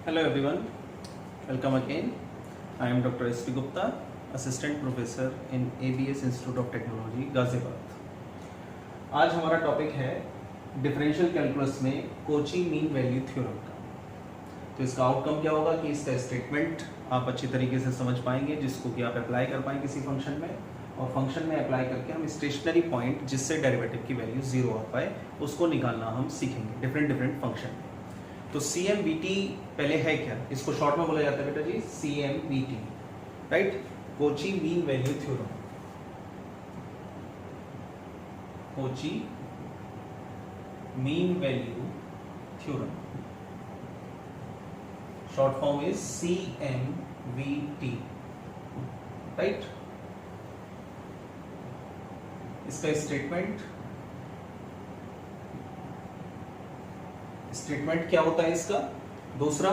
Hello everyone, welcome again. I am Dr. S. P. Gupta, Assistant Professor in ABS Institute of Technology, Ghaziabad. आज हमारा topic है differential calculus में Kochi mean value theorem का। तो इसका outcome क्या होगा कि इसका स्टेटमेंट आप अच्छी तरीके से समझ पाएंगे, जिसको कि आप अप्लाई कर पाएंगे किसी फंक्शन में, और फंक्शन में अप्लाई करके हम स्टेशनरी पॉइंट जिससे डेरिवेटिव की वैल्यू जीरो आ पाए उसको निकालना हम सीखेंगे डिफरेंट फंक्शन में। तो CMVT पहले है क्या, इसको शॉर्ट में बोला जाता है बेटा जी CMVT, right, Kochi mean value theorem. Kochi mean value theorem, short form is CMVT, right. इसका स्टेटमेंट क्या होता है इसका। दूसरा,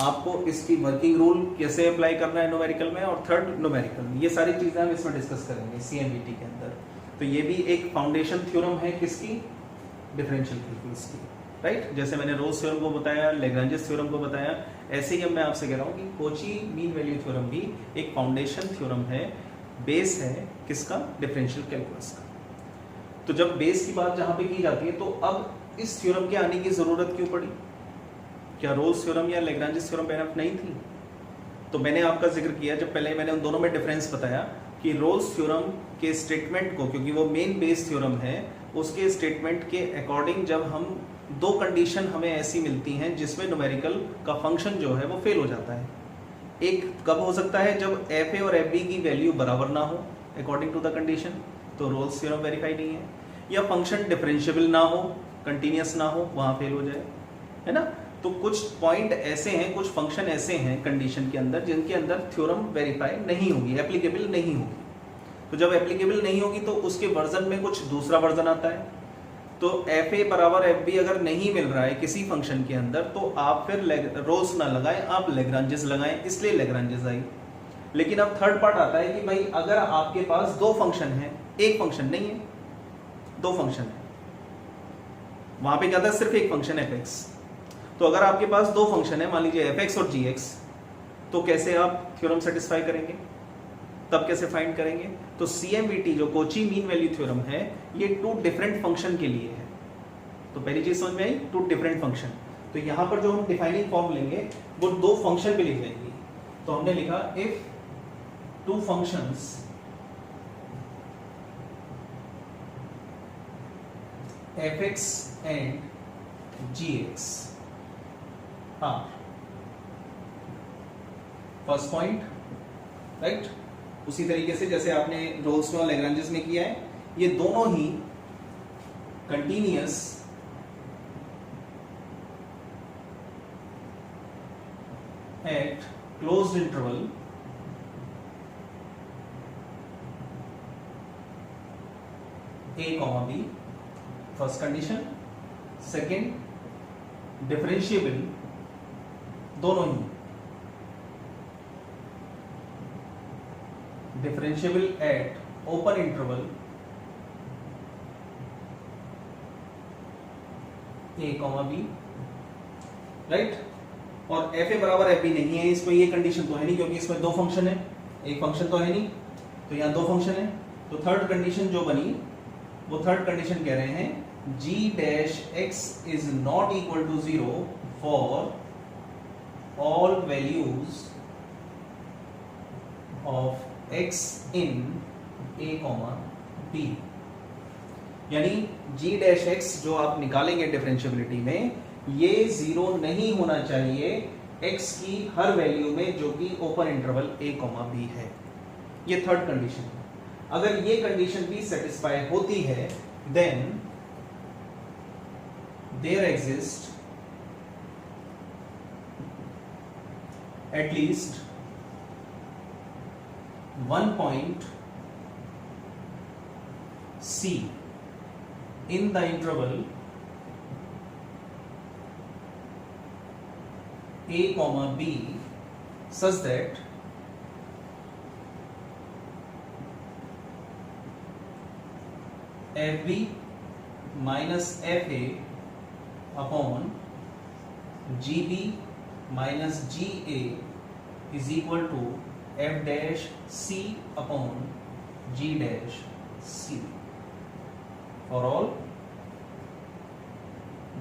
आपको इसकी वर्किंग रूल कैसे अप्लाई करना है न्यूमेरिकल में, और थर्ड न्यूमेरिकल में। ये सारी चीजें हम इसमें डिस्कस करेंगे CMVT के अंदर। तो ये भी एक फाउंडेशन थ्योरम है किसकी, डिफरेंशियल कैलकुलस की, राइट। जैसे मैंने रोल्स थ्योरम को बताया, लैग्रेंजेस थ्योरम को बताया, ऐसे ही अब मैं आपसे कह रहा हूँ कि कोची मीन वैल्यू थ्योरम भी एक फाउंडेशन थ्योरम है, बेस है किसका, डिफरेंशियल कैलकुलस का। तो जब बेस की बात जहां पे की जाती है, तो अब इस थ्योरम के आने की जरूरत क्यों पड़ी। क्या रोल्स थ्योरम या लैग्रेंजेस थ्योरम एनफ नहीं थी। तो मैंने आपका जिक्र किया जब पहले मैंने उन दोनों में डिफरेंस बताया कि रोल्स थ्योरम के स्टेटमेंट को, क्योंकि वो मेन बेस थ्योरम है, उसके स्टेटमेंट के अकॉर्डिंग जब हम दो कंडीशन हमें ऐसी मिलती हैं जिसमें न्यूमेरिकल का फंक्शन जो है वो फेल हो जाता है। एक कब हो सकता है, जब FA और FB की वैल्यू बराबर ना हो अकॉर्डिंग टू द कंडीशन, तो रोल्स थ्योरम वेरीफाई नहीं है। या फंक्शन डिफरेंशिएबल ना हो, कंटिन्यूअस ना हो, वहां फेल हो जाए, है ना। तो कुछ पॉइंट ऐसे हैं, कुछ फंक्शन ऐसे हैं कंडीशन के अंदर जिनके अंदर थ्योरम वेरीफाई नहीं होगी, एप्लीकेबल नहीं होगी। तो जब एप्लीकेबल नहीं होगी तो उसके वर्जन में कुछ दूसरा वर्जन आता है। तो FA बराबर FB अगर नहीं मिल रहा है किसी फंक्शन के अंदर, तो आप फिर रोल्स ना लगाएं, आप लैग्रेंजेस लगाएं, इसलिए लैग्रेंजेस आई। लेकिन अब थर्ड पार्ट आता है कि भाई अगर आपके पास दो फंक्शन है, एक फंक्शन नहीं है, दो फंक्शन है, वहां पे क्या था, सिर्फ एक फंक्शन fx। तो अगर आपके पास दो फंक्शन है, मान लीजिए fx और gx, तो कैसे आप थ्योरम सेटिस्फाई करेंगे, तब कैसे फाइंड करेंगे। तो CMVT जो कोची मीन वैल्यू थ्योरम है, ये टू डिफरेंट फंक्शन के लिए है। तो पहली चीज समझ में आई, टू डिफरेंट फंक्शन। तो यहां पर जो हम डिफाइनिंग फॉर्म लेंगे वो दो फंक्शन पे लिख जाएंगे। तो हमने लिखा if two functions fx and gx are, first point, right. उसी तरीके से जैसे आपने रोल्स में और लैग्रेंजेस में किया है, ये दोनों ही continuous at closed interval a, b, first condition. Second, differentiable, दोनों ही differentiable at open interval a, b, right. और FA बराबर FB नहीं है, इसमें ये कंडीशन तो है नहीं, क्योंकि इसमें दो फंक्शन है, एक फंक्शन तो है नहीं, तो यहां दो फंक्शन है। तो थर्ड कंडीशन जो बनी, वो थर्ड कंडीशन कह रहे हैं g dash x is not equal to 0 for all values of x in a, b। यानी g डैश x जो आप निकालेंगे डिफरेंशिएबिलिटी में, ये 0 नहीं होना चाहिए x की हर वैल्यू में जो कि ओपन इंटरवल a, b है। ये थर्ड कंडीशन है। अगर ये कंडीशन भी सेटिस्फाई होती है, then there exist at least one point C in the interval a, b such that FB minus FA upon GB minus G A is equal to F dash C upon G dash C for all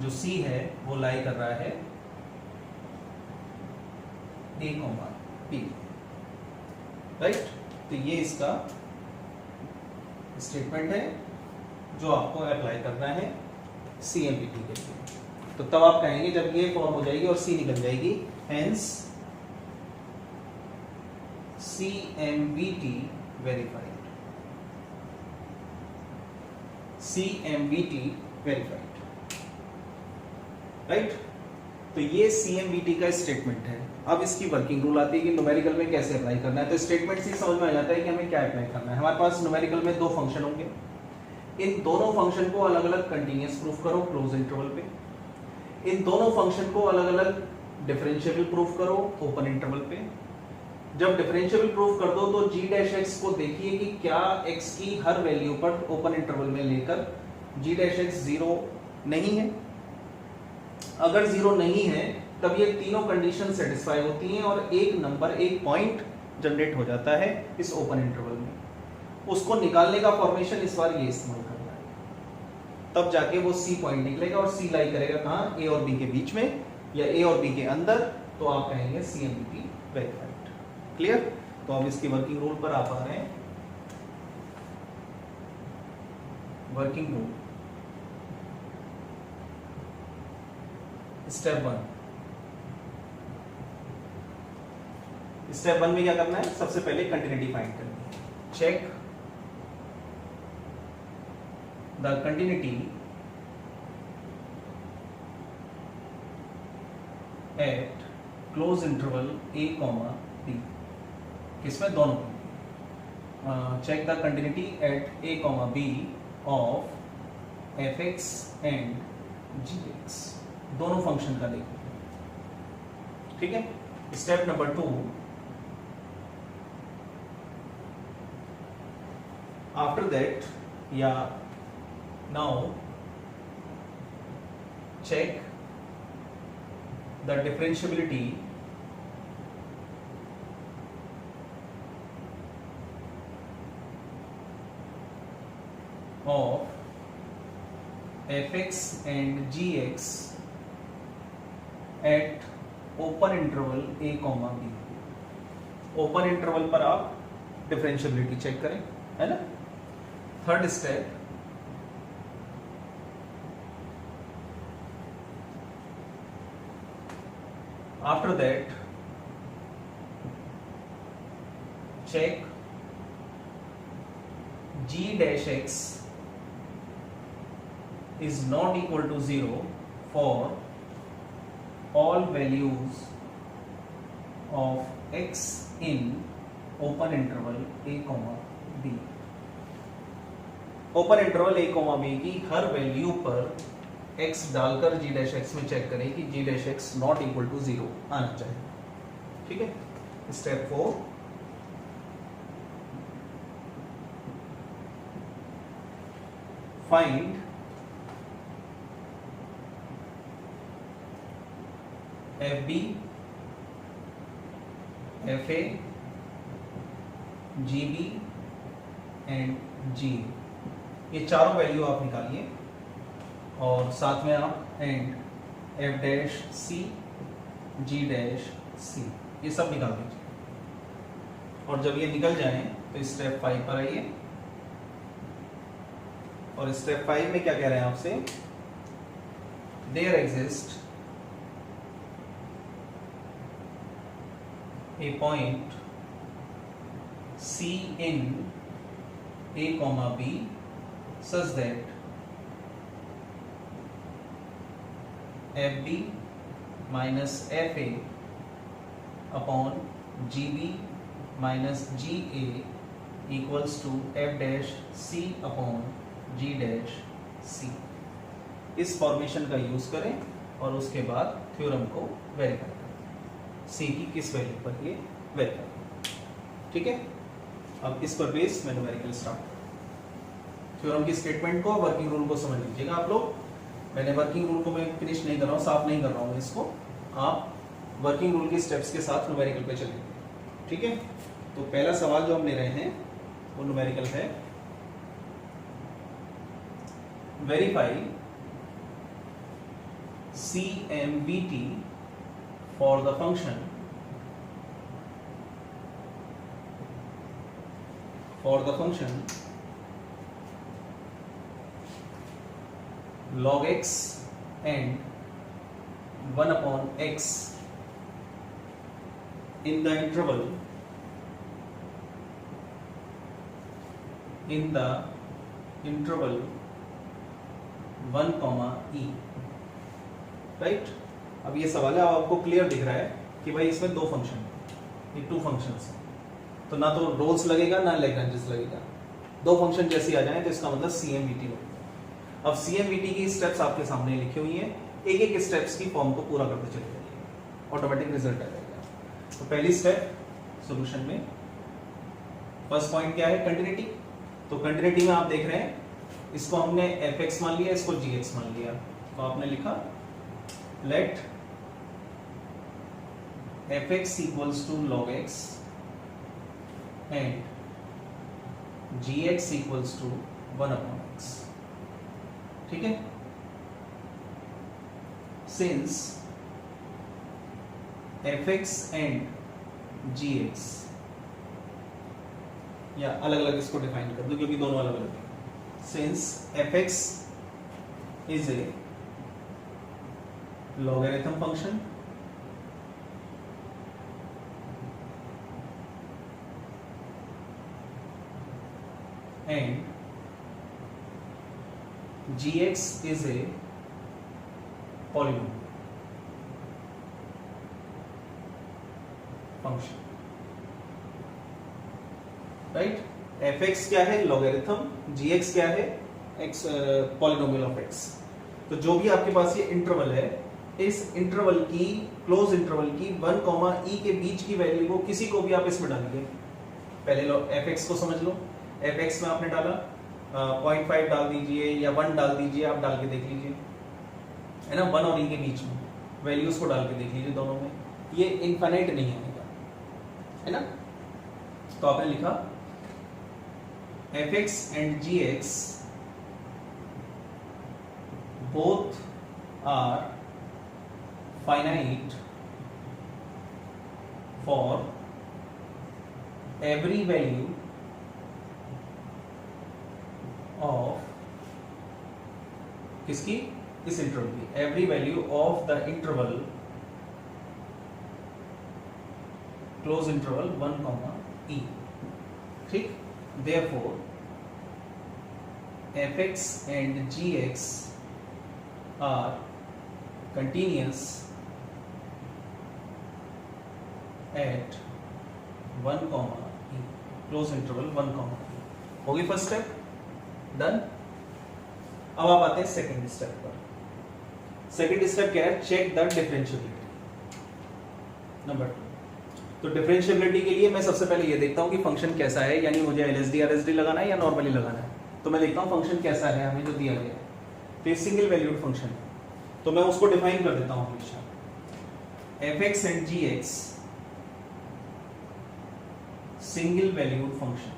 जो C है वो लाई कर रहा है ए comma B, right. तो ये इसका statement है जो आपको अप्लाई करना है CMVT के लिए। तो तब आप कहेंगे जब ये फॉर्म हो जाएगी और सी निकल जाएगी, hence CMVT verified, CMVT verified, right. तो ये CMVT का स्टेटमेंट है। अब इसकी वर्किंग रूल आती है कि न्यूमेरिकल में कैसे अप्लाई करना है। तो स्टेटमेंट से समझ में आ जाता है कि हमें क्या अप्लाई करना है। हमारे पास न्यूमेरिकल में दो फंक्शन होंगे, इन दोनों फंक्शन को अलग अलग कंटीन्यूअस प्रूफ करो क्लोज इंटरवल पे, इन दोनों फंक्शन को अलग अलग डिफरेंशिएबल प्रूफ करो ओपन इंटरवल पे। जब डिफरेंशिएबल प्रूफ कर दो तो g डैश x को देखिए कि क्या x की हर वैल्यू पर ओपन इंटरवल में लेकर g डैश x 0 नहीं है। अगर 0 नहीं है तब ये तीनों कंडीशन सेटिस्फाई होती हैं और एक नंबर, एक पॉइंट जनरेट हो जाता है इस ओपन इंटरवल में। उसको निकालने का फॉर्मेशन इस बार ये इस्तेमाल करना है, तब जाके वो C पॉइंट निकलेगा और C लाई करेगा कहाँ, A और B के बीच में या A और B के अंदर। तो आप कहेंगे CMVT वेरीफाइड। क्लियर। तो अब इसकी वर्किंग रूल पर आप आ रहे हैं। वर्किंग रूल स्टेप 1 में क्या करना है, सबसे पहले कंटिन्यूटी फाइंड करनी है। Check the continuity at close interval A, B। किसमें, दोनों में। Check the continuity at A, B of fx and gx, दोनों फंक्शन का देखो। ठीक है। स्टेप नंबर 2, आफ्टर दैट या now check the differentiability of fx and gx at open interval A, B। Open interval पर आप डिफरेंशिएबिलिटी चेक करें, है ना। Third step, after that check g dash x is not equal to 0 for all values of x in open interval A, B। Open interval A, B की हर value पर x डालकर g dash x में check करें कि g dash x not equal to 0 आना चाहिए। ठीक है। Step 4, find FB, FA, GB and G। ये चारों वैल्यू आप निकालिए और साथ में आप and F dash C, G dash C, ये सब निकाल दीजिए। और जब ये निकल जाए तो स्टेप 5 पर आइए। और स्टेप 5 में क्या कह रहे हैं आपसे, there exist a point C in A, B such that FB minus FA upon GB minus GA equals to F dash C upon G dash C। इस फॉर्मेशन का यूज करें और उसके बाद थ्योरम को वेरीफाई करें, C की किस वैल्यू पर ये वेरीफाई। ठीक है। अब इस पर बेस में न्यूमेरिकल स्टार्ट। थ्योरम की स्टेटमेंट को, वर्किंग रूल को समझ लीजिएगा आप लोग। मैंने वर्किंग रूल को मैं फिनिश नहीं कर रहा हूँ, साफ नहीं कर रहा हूँ इसको। आप वर्किंग रूल के स्टेप्स के साथ न्यूमेरिकल पे चलेंगे, ठीक है। तो पहला सवाल जो हम ले रहे हैं वो न्यूमेरिकल है, verify CMVT for the function log x and 1 upon x in the interval 1, e, right. अब ये सवाल है, अब आपको क्लियर दिख रहा है कि भाई इसमें दो फंक्शन है, ये टू फंक्शंस हैं, तो ना तो रोल्स लगेगा ना लैग्रेंजेस लगेगा, दो फंक्शन जैसे आ जाए तो इसका मतलब CMVT लगेगा। अब CMVT की स्टेप्स आपके सामने लिखी हुई हैं, एक एक स्टेप्स की फॉर्म को पूरा करते चले जाइए, ऑटोमेटिक रिजल्ट आ जाएगा। तो पहली स्टेप सॉल्यूशन में फर्स्ट पॉइंट क्या है, कंटिन्यूटी। तो कंटिन्यूटी में आप देख रहे हैं, इसको हमने fx मान लिया, इसको gx मान लिया, तो आपने लिखा let fx equals to log x and gx equals to 1 upon x, ठीक है। सिंस fx एंड gx, या अलग अलग इसको डिफाइन कर दो क्योंकि दोनों अलग अलग है। Since fx is a logarithm function and gx is a polynomial function, right. fx क्या है, logarithm, gx क्या है, x polynomial of x। तो जो भी आपके पास ये इंटरवल है, इस इंटरवल की, क्लोज इंटरवल की 1, e के बीच की वैल्यू को किसी को भी आप इसमें डालिए। पहले लो fx को समझ लो, fx में आपने डाला 0.5 डाल दीजिए या 1 डाल दीजिए, आप डाल के देख लीजिए, है ना। 1 और e के बीच में वैल्यूज को डाल के देख लीजिए, दोनों में ये इनफाइनाइट नहीं आएगा, है ना। तो आपने लिखा fx and gx both are finite for every value of किसकी, इस इंटरवल की, every value of the interval close interval 1, e, ठीक। therefore fx and gx are continuous at 1, e, close interval 1, e। होगी फर्स्ट स्टेप, डन। अब आप आते हैं second step पर। सेकंड स्टेप क्या है, चेक द डिफरेंशियबिलिटी, नंबर 2। तो डिफरेंशियबिलिटी के लिए मैं सबसे पहले ये देखता हूं कि फंक्शन कैसा है, यानी मुझे LSD RSD लगाना है या नॉर्मली लगाना है। तो मैं देखता हूं फंक्शन कैसा है, हमें जो दिया गया है, तो ये सिंगल वैल्यूड फंक्शन है, तो मैं उसको डिफाइन कर देता हूं हमेशा, fx and gx single valued function.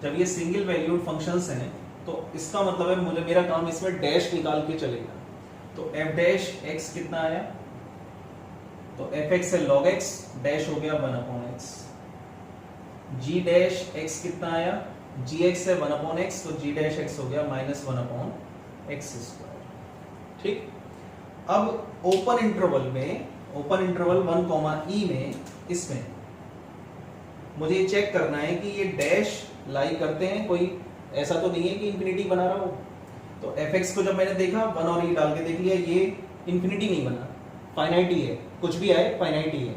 जब ये सिंगल वैल्यूड फंक्शंस हैं तो इसका मतलब है मुझे, मेरा काम इसमें डैश निकाल के चलेगा। तो f डैश x कितना आया, तो fx है log x, डैश हो गया 1 upon x। g dash x कितना आया, gx है 1 upon x, तो g डैश x हो गया -1 upon x स्क्वायर, ठीक। अब ओपन इंटरवल में, ओपन इंटरवल 1, e में, इसमें मुझे चेक करना है कि ये डैश लाई करते हैं, कोई ऐसा तो नहीं है कि इंफिनिटी बना रहा हो। तो fx को जब मैंने देखा 1 और e डाल के देख लिया, ये इंफिनिटी नहीं बना, फाइनाइट ही है, कुछ भी आए फाइनाइट ही है।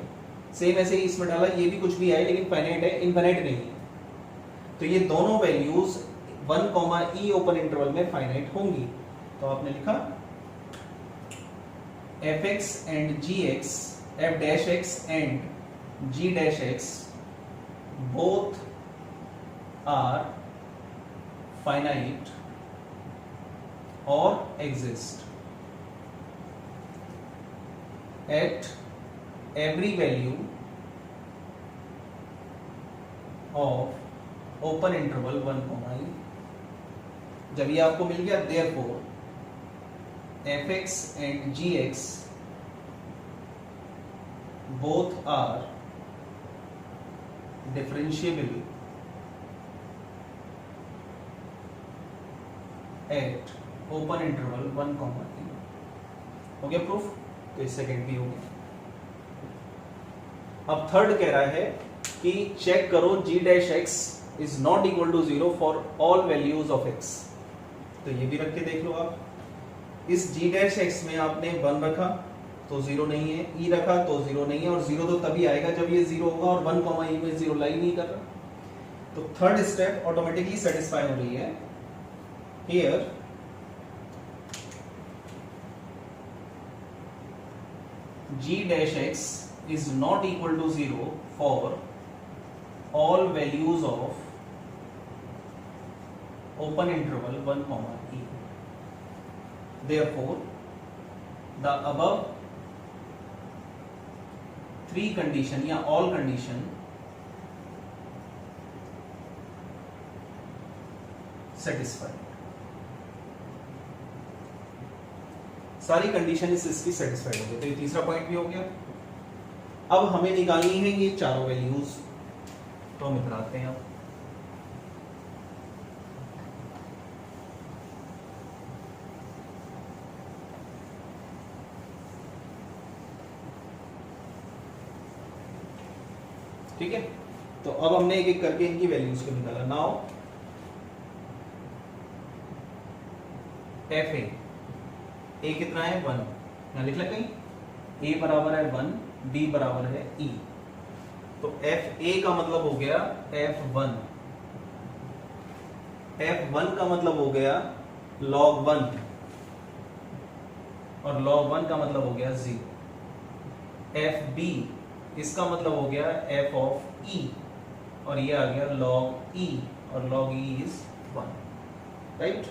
सेम ऐसे ही इसमें डाला, ये भी कुछ भी आए लेकिन फाइनाइट है, इनफाइनाइट नहीं है। तो ये दोनों वैल्यूज 1, e ओपन इंटरवल में फाइनाइट होंगी। तो आपने लिखा fx and gx, f dash x and g dash x both are finite or exist at every value of open interval 1, e. जब ये आपको मिल गया, therefore fx and gx both are differentiable at open interval 1, e. हो गया proof? तो इस second भी हो गया। अब थर्ड कह रहा है कि चेक करो g dash x is not equal to 0 for all values of x। तो ये भी रख के देख लो आप। इस g डैश x में आपने 1 रखा तो 0 नहीं है, e रखा तो 0 नहीं है, और 0 तो तभी आएगा जब ये 0 होगा, और 1, e में 0 लाई नहीं कर रहा। तो थर्ड स्टेप ऑटोमेटिकली सेटिस्फाई हो रही है। Here g dash x is not equal to 0 for all values of open interval 1, e. Therefore, the above three condition या all condition satisfied। सारी कंडीशन इसकी सेटिस्फाइड हो गई। तो ये तीसरा पॉइंट भी हो गया। अब हमें निकालनी है ये चारों वैल्यूज। तो हम इधर आते हैं। अब ठीक है, तो अब हमने एक एक करके इनकी वैल्यूज को निकाला। नाउ एफ ए कितना है 1, यहां लिख ले कहीं। ए बराबर है 1, बी बराबर है ई। तो एफ ए का मतलब हो गया f1, f1 का मतलब हो गया log 1, और log 1 का मतलब हो गया 0। एफ बी इसका मतलब हो गया f ऑफ e, और ये आ गया log e, और log e is 1, right.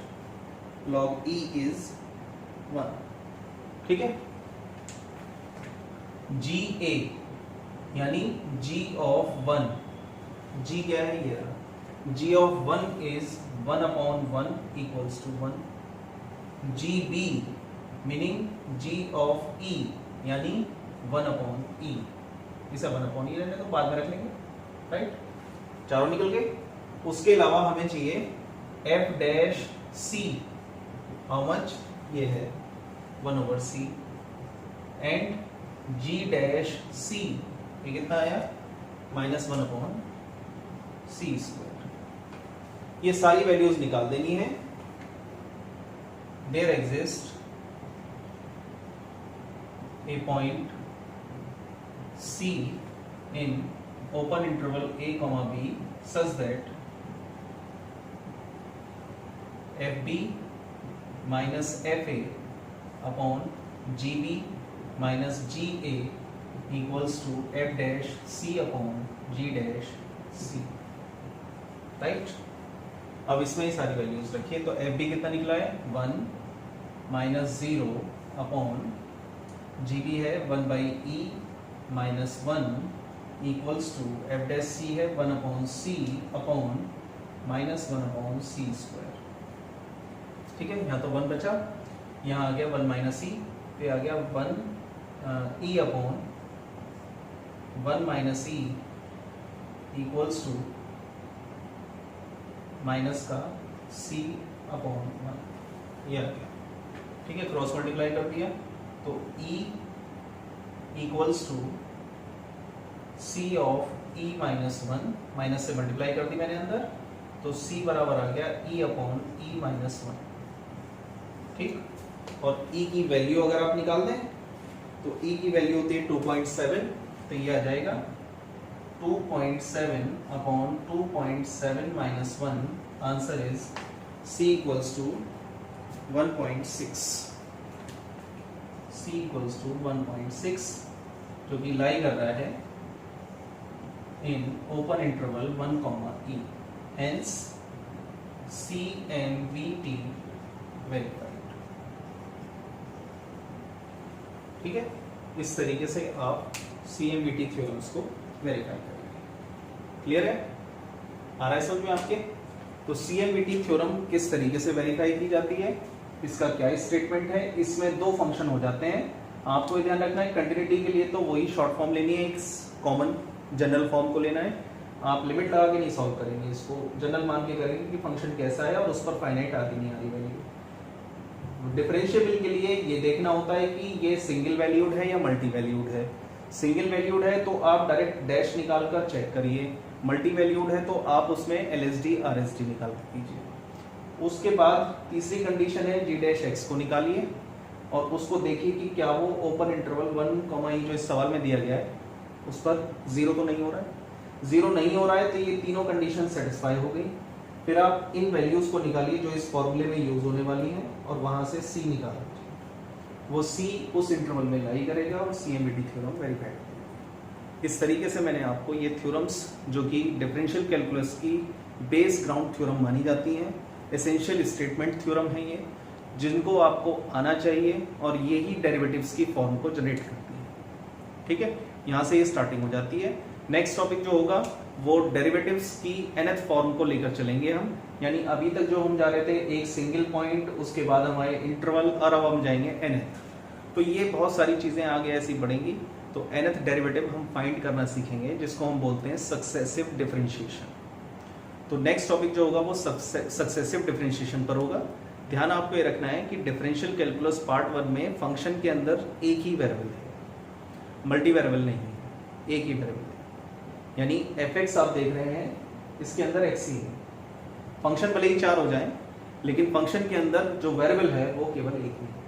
log e is 1, ठीक है। जी ए यानी g ऑफ 1, g क्या है ये, g of 1 is 1/1 equals to 1। G b meaning g of e यानी 1/e, इसे 1/e रहने तो बाद में रख लेंगे, राइट। चारों निकल गए। उसके अलावा हमें चाहिए f dash c, how much, ये है 1/c, and g dash c ये कितना आया -1/c²। ये सारी वैल्यूज निकाल देनी है। There exist a point c in open interval a, b such that fb minus fa upon gb minus ga equals to f dash c upon g dash c, right. अब इसमें ही सारी values रखिए। तो F B कितना निकला है 1 -0 upon G B है 1/e -1 equals to F dash c है 1/c अपॉन -1/c²। ठीक है, यहाँ तो 1 बचा, यहाँ आ गया 1 - e, तो आ गया 1 e upon 1 - e equals to minus का c अपॉन 1, ये आ गया। ठीक है, क्रॉस मल्टीप्लाई कर दिया तो e equals to c of e -1, minus से मल्टीप्लाई कर दी मैंने अंदर, तो c बराबर आ गया e अपॉन e -1। ठीक, और e की वैल्यू अगर आप निकाल दें तो e की वैल्यू होती है 2.7, तो ये आ जाएगा 2.7 upon 2.7 - 1, answer is c equals to 1.6, c equals to 1.6, जो कि लाई कर रहा है in open interval 1, e, hence CMVT verified. ठीक है, इस तरीके से आप CMVT थ्योरम्स को वेरीफाई करेंगे। क्लियर है, आ रहा है समझ में आपके? तो CMVT थ्योरम किस तरीके से वेरीफाई की जाती है, इसका क्या स्टेटमेंट है, इसमें दो फंक्शन हो जाते हैं। आपको ध्यान रखना है कंटिन्यूटी के लिए तो वही शॉर्ट फॉर्म लेनी है, एक कॉमन जनरल फॉर्म को लेना है। आप लिमिट लगा के नहीं सॉल्व करेंगे, इसको जनरल मान के करेंगे कि फंक्शन कैसा है और उस पर फाइनाइट आ रही नहीं आ रही वैल्यू। डिफरेंशिएबल के लिए ये देखना होता है कि ये सिंगल वैल्यूड है या मल्टी वैल्यूड है। सिंगल वैल्यूड है तो आप डायरेक्ट डैश निकाल कर चेक करिए, मल्टी वैल्यूड है तो आप उसमें LSD RSD निकाल कर कीजिए। उसके बाद तीसरी कंडीशन है G' को निकालिए और उसको देखिए कि क्या वो ओपन इंटरवल 1, जो इस सवाल में दिया गया है उस पर 0 तो नहीं हो रहा है। 0 नहीं हो रहा है तो ये तीनों कंडीशन सेटिस्फाई हो गई। फिर आप इन वैल्यूज को निकालिए जो इस फॉर्मूले में यूज होने वाली हैं और वहां से C निकाल लीजिए। वो C उस इंटरवल में लाई करेगा और CMVT थ्योरम वेरीफाई करेगा। इस तरीके से मैंने आपको ये थ्योरम्स जो कि डिफरेंशियल कैलकुलस की बेस ग्राउंड थ्योरम मानी जाती हैं, एसेंशियल स्टेटमेंट थ्योरम है ये, जिनको आपको आना चाहिए और यही डेरिवेटिव्स की फॉर्म को जनरेट करती है। ठीक है, यहाँ से ये स्टार्टिंग हो जाती है। नेक्स्ट टॉपिक जो होगा वो डेरिवेटिव्स की nth फॉर्म को लेकर चलेंगे हम, यानी अभी तक जो हम जा रहे थे एक सिंगल पॉइंट, उसके बाद हम आए इंटरवल और अब हम जाएंगे nth। तो ये बहुत सारी चीजें आगे ऐसी बढ़ेंगी। तो nth डेरिवेटिव हम फाइंड करना सीखेंगे जिसको हम बोलते हैं सक्सेसिव डिफरेंशिएशन। तो नेक्स्ट टॉपिक जो होगा वो सक्सेसिव डिफरेंशिएशन पर होगा। ध्यान आपको ये रखना है कि डिफरेंशियल कैलकुलस पार्ट 1 में फंक्शन के अंदर एक ही वेरिएबल है, मल्टी वेरिएबल नहीं है, एक ही वेरिएबल है। यानी fx आप देख रहे हैं इसके अंदर x ही है। फंक्शन भले ही 4 हो जाए लेकिन फंक्शन के अंदर जो वेरिएबल है वो केवल एक ही है।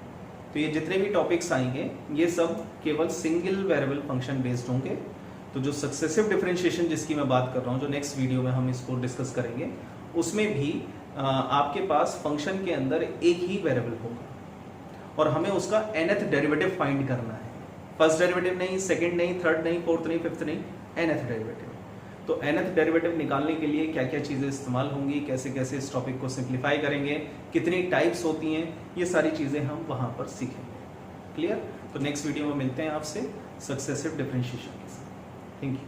तो ये जितने भी टॉपिक्स आएंगे ये सब केवल सिंगल वेरिएबल फंक्शन बेस्ड होंगे। तो जो सक्सेसिव डिफरेंशिएशन जिसकी मैं बात कर रहा हूँ, जो नेक्स्ट वीडियो में हम इसको डिस्कस करेंगे, उसमें भी आपके पास फंक्शन के अंदर एक ही वेरिएबल होगा और हमें उसका nth डेरिवेटिव फाइंड करना है। फर्स्ट डेरिवेटिव नहीं, सेकंड नहीं, थर्ड नहीं, फोर्थ नहीं, फिफ्थ नहीं, nth डेरिवेटिव। तो nth डेरिवेटिव निकालने के लिए क्या क्या चीजें इस्तेमाल होंगी, कैसे कैसे इस टॉपिक को सिंप्लीफाई करेंगे, कितनी टाइप्स होती हैं, ये सारी चीजें हम वहां पर सीखेंगे। क्लियर? तो नेक्स्ट वीडियो में मिलते हैं आपसे सक्सेसिव डिफरेंशिएशन के साथ। Thank you.